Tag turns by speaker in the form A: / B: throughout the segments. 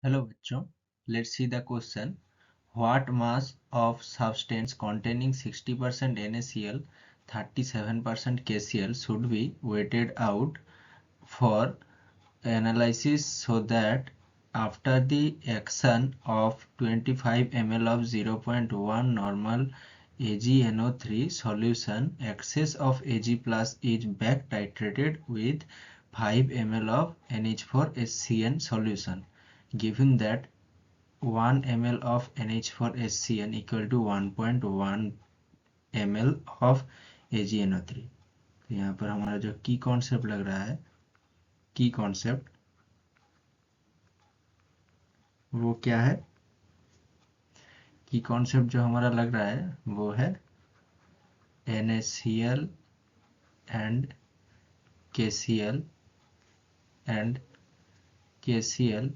A: Hello बच्चों, let's see the question. What mass of substance containing 60% NaCl, 37% KCl should be weighted out for analysis so that after the action of 25 ml of 0.1 normal AgNO3 solution, excess of Ag plus is back titrated with 5 ml of NH4SCN solution, given that 1 ml of NH4SCN equal to 1.1 ml of AgNO3। तो यहाँ पर हमारा जो की concept लग रहा है, की कॉन्सेप्ट वो क्या है? की कॉन्सेप्ट जो हमारा लग रहा है वो है NaCl and KCl and KCl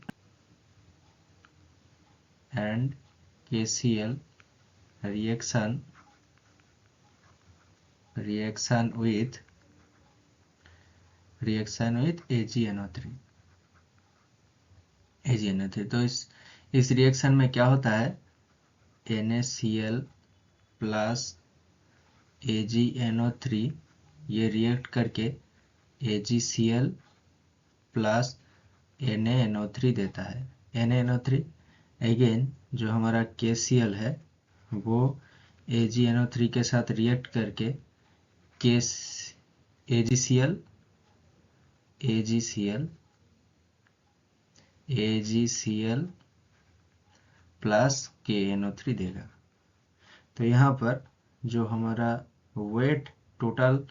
A: and KCl reaction with AgNO3। तो इस रिएक्शन में क्या होता है? NaCl प्लस AgNO3 ये रिएक्ट करके AgCl प्लस NaNO3 देता है। NaNO3 अगेन जो हमारा KCl है वो AgNO3 के साथ रिएक्ट करके AgCl प्लस KNO3 देगा। तो यहाँ पर जो हमारा वेट टोटल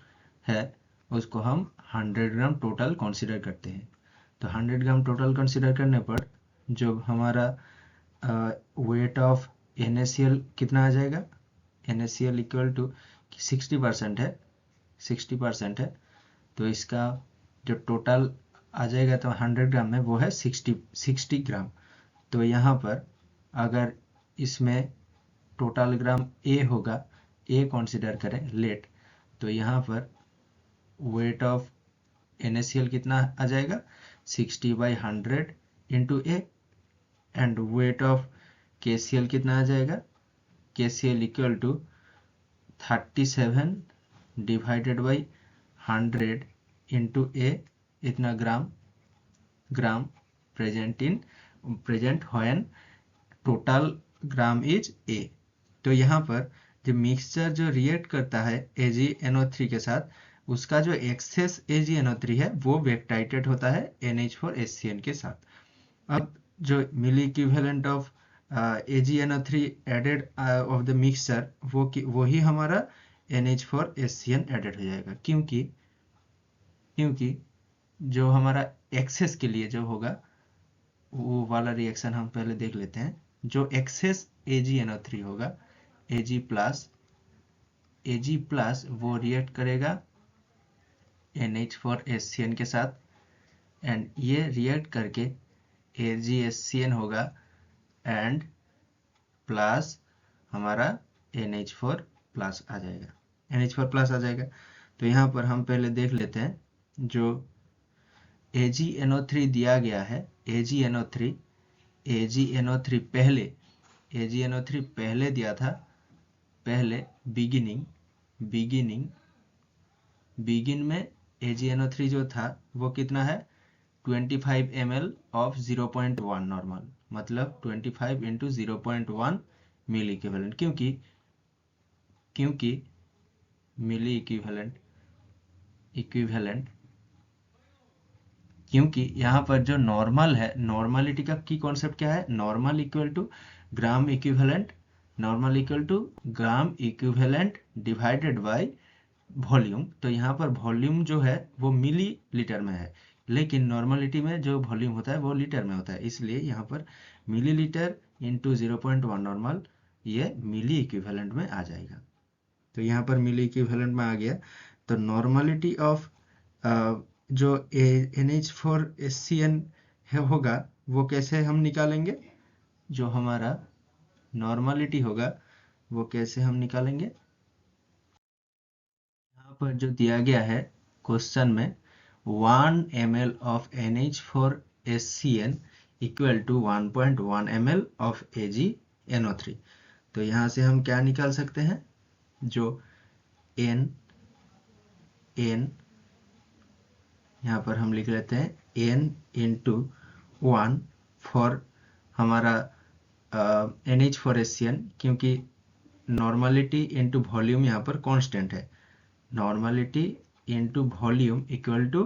A: है उसको हम 100 ग्राम टोटल कंसीडर करते हैं। तो 100 ग्राम टोटल कंसीडर करने पर जो हमारा वेट ऑफ NaCl कितना आ जाएगा? NaCl इक्वल टू 60% है, 60% है। तो इसका जो टोटल आ जाएगा तो 100 ग्राम में वो है 60 ग्राम। तो यहाँ पर अगर इसमें टोटल ग्राम A होगा, A कंसीडर करें लेट, तो यहाँ पर वेट ऑफ NaCl कितना आ जाएगा? 60/100 into A and weight of KCl कितना आ जाएगा? KCl equal to 37 divided by 100 into A, इतना gram present when total gram is A। तो यहाँ पर जो मिक्सचर जो रिएक्ट करता है AgNO3 के साथ, उसका जो एक्सेस AgNO3 है वो वेक्टाइटेड होता है NH4SCN के साथ। अब जो milliequivalent of AgNO3 added of the mixture वो ही हमारा NH4SCN एडेड हो जाएगा, क्योंकि जो हमारा एक्सेस के लिए जो होगा वो वाला रिएक्शन हम पहले देख लेते हैं। जो एक्सेस AgNO3 होगा, Ag प्लस वो रिएक्ट करेगा NH4SCN के साथ एंड ये रिएक्ट करके AgSCN होगा एंड प्लस हमारा NH4 प्लस आ जाएगा, NH4 प्लस आ जाएगा। तो यहाँ पर हम पहले देख लेते हैं जो AgNO3 दिया गया है। AgNO3 पहले दिया था, पहले बिगिन में AgNO3 जो था वो कितना है? 25 ml ऑफ 0.1 नॉर्मल, मतलब 25 इंटू 0.1 मिली इक्विवेलेंट, क्योंकि मिली इक्विवेलेंट क्योंकि यहाँ पर जो नॉर्मल है, नॉर्मलिटी का की कॉन्सेप्ट क्या है? Normal equal to gram equivalent divided by volume. तो यहाँ पर वॉल्यूम जो है वो मिली लीटर में है, लेकिन नॉर्मलिटी में जो वॉल्यूम होता है वो लीटर में होता है, इसलिए यहाँ पर मिलीलीटर इंटू 0.1 नॉर्मल ये मिली इक्विवेलेंट में आ जाएगा। तो यहाँ पर मिली इक्विवेलेंट में आ गया। तो नॉर्मलिटी ऑफ जो NH4SCN होगा वो कैसे हम निकालेंगे? जो हमारा नॉर्मलिटी होगा वो कैसे हम निकालेंगे? यहाँ पर जो दिया गया है क्वेश्चन में 1 ml of NH4SCN equal to 1.1 ml of AgNO3। तो यहाँ से हम क्या निकाल सकते हैं, जो n यहाँ पर हम लिख लेते हैं n इंटू 1 फॉर हमारा NH4SCN, क्योंकि नॉर्मलिटी इंटू वॉल्यूम यहाँ पर कांस्टेंट है। Normality into volume equal to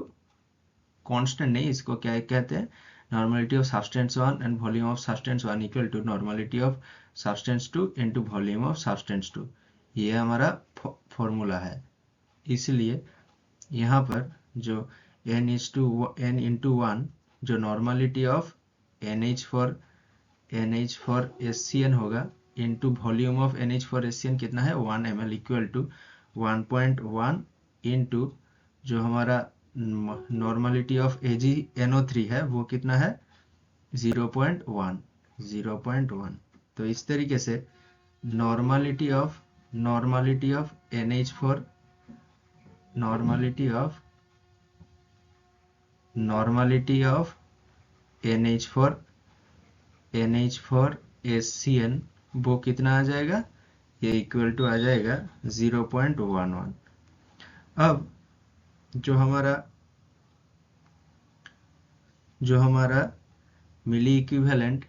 A: constant नहीं, इसको क्या कहते हैं, normality of substance 1 and volume of substance 1 equal to normality of substance 2 into volume of substance 2। ये हमारा फॉर्मूला है। इसलिए यहाँ पर जो n इंटू 1 जो नॉर्मलिटी ऑफ NH4SCN होगा इंटू वॉल्यूम ऑफ NH4SCN कितना है 1 ml इक्वल टू 1.1 इंटू जो हमारा नॉर्मलिटी ऑफ AgNO3 है वो कितना है 0.1। तो इस तरीके से normality of NH4 normality of NH4SCN वो कितना आ जाएगा, ये इक्वल टू आ जाएगा 0.11। अब जो हमारा मिली इक्विवेलेंट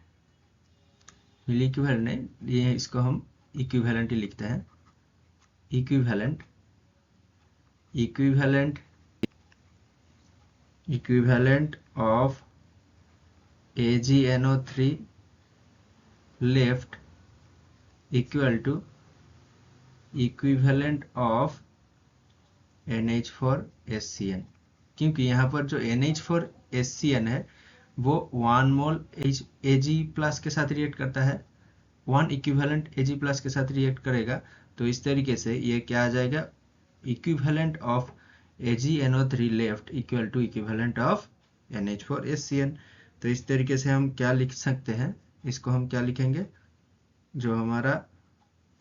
A: नहीं, ये इसको हम इक्विवेलेंट ही लिखते हैं। Equivalent of AgNO3 left equal to equivalent of NH4SCN, क्योंकि यहाँ पर जो NH4SCN है वो 1 मोल Ag प्लस के साथ रिएक्ट करता है, 1 इक्विवेलेंट Ag प्लस के साथ रिएक्ट करेगा। तो इस तरीके से ये क्या आ जाएगा, equivalent of AgNO3 left equal to equivalent of NH4SCN। तो इस तरीके से हम क्या लिख सकते हैं, इसको हम क्या लिखेंगे, जो हमारा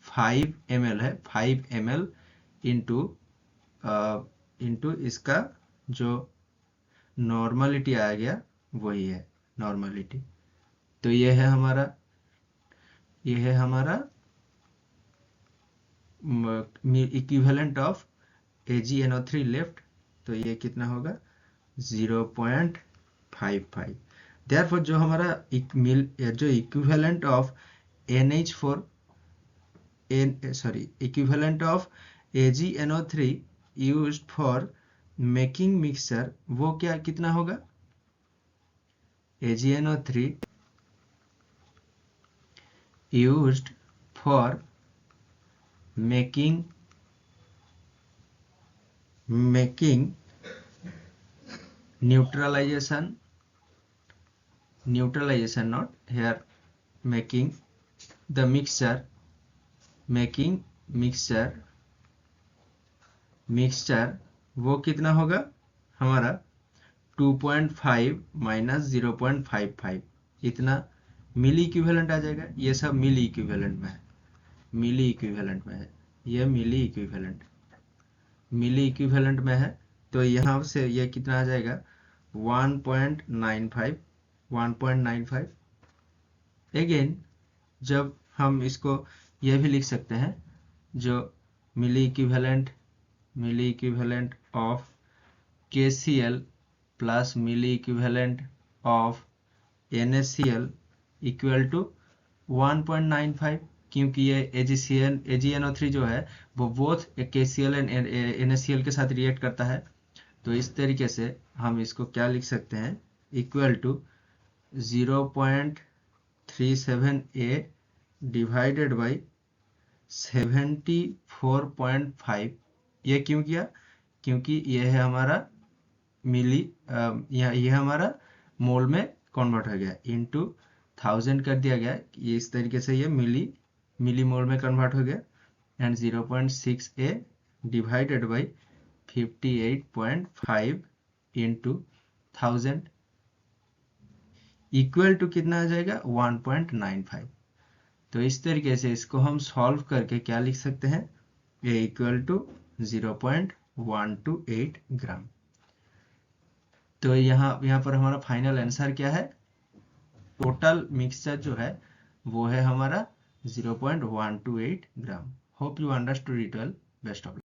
A: 5 ml है 5 ml इंटू इसका जो नॉर्मलिटी आ गया वही है नॉर्मलिटी। तो ये है हमारा इक्विवेलेंट ऑफ AgNO3 लेफ्ट। तो ये कितना होगा 0.55। देयरफॉर जो हमारा जो equivalent of equivalent of AgNO3 used for making mixture वो क्या कितना होगा, AgNO3 used for making neutralization not here, making the mixture वो कितना होगा हमारा 2.5 माइनस 0.55 इतना मिली इक्विवेलेंट आ जाएगा। ये सब मिली इक्विवेलेंट में है, ये मिली इक्विवेलेंट में है। तो यहाँ से ये कितना आ जाएगा 1.95। अगेन जब हम इसको ये भी लिख सकते हैं, जो milliequivalent of KCl plus milliequivalent of NaCl equal to 1.95, क्योंकि ये AgNO3 जो है वो बोथ KCl एंड NaCl के साथ रिएक्ट करता है। तो इस तरीके से हम इसको क्या लिख सकते हैं, equal to 0.37A divided by 74.5। ये क्यों किया, क्योंकि ये है हमारा ये हमारा मोल में कन्वर्ट हो गया, इंटू 1000 कर दिया गया। ये इस तरीके से ये मिली मोल में कन्वर्ट हो गया, and 0.6A divided by 58.5 into 1000 equal to कितना आ जाएगा 1.95। तो इस तरीके से इसको हम सॉल्व करके क्या लिख सकते हैं, ए इक्वल टू 0.128 ग्राम। तो यहाँ पर हमारा फाइनल आंसर क्या है, टोटल मिक्सचर जो है वो है हमारा 0.128 gram. Hope you understood it well. Best of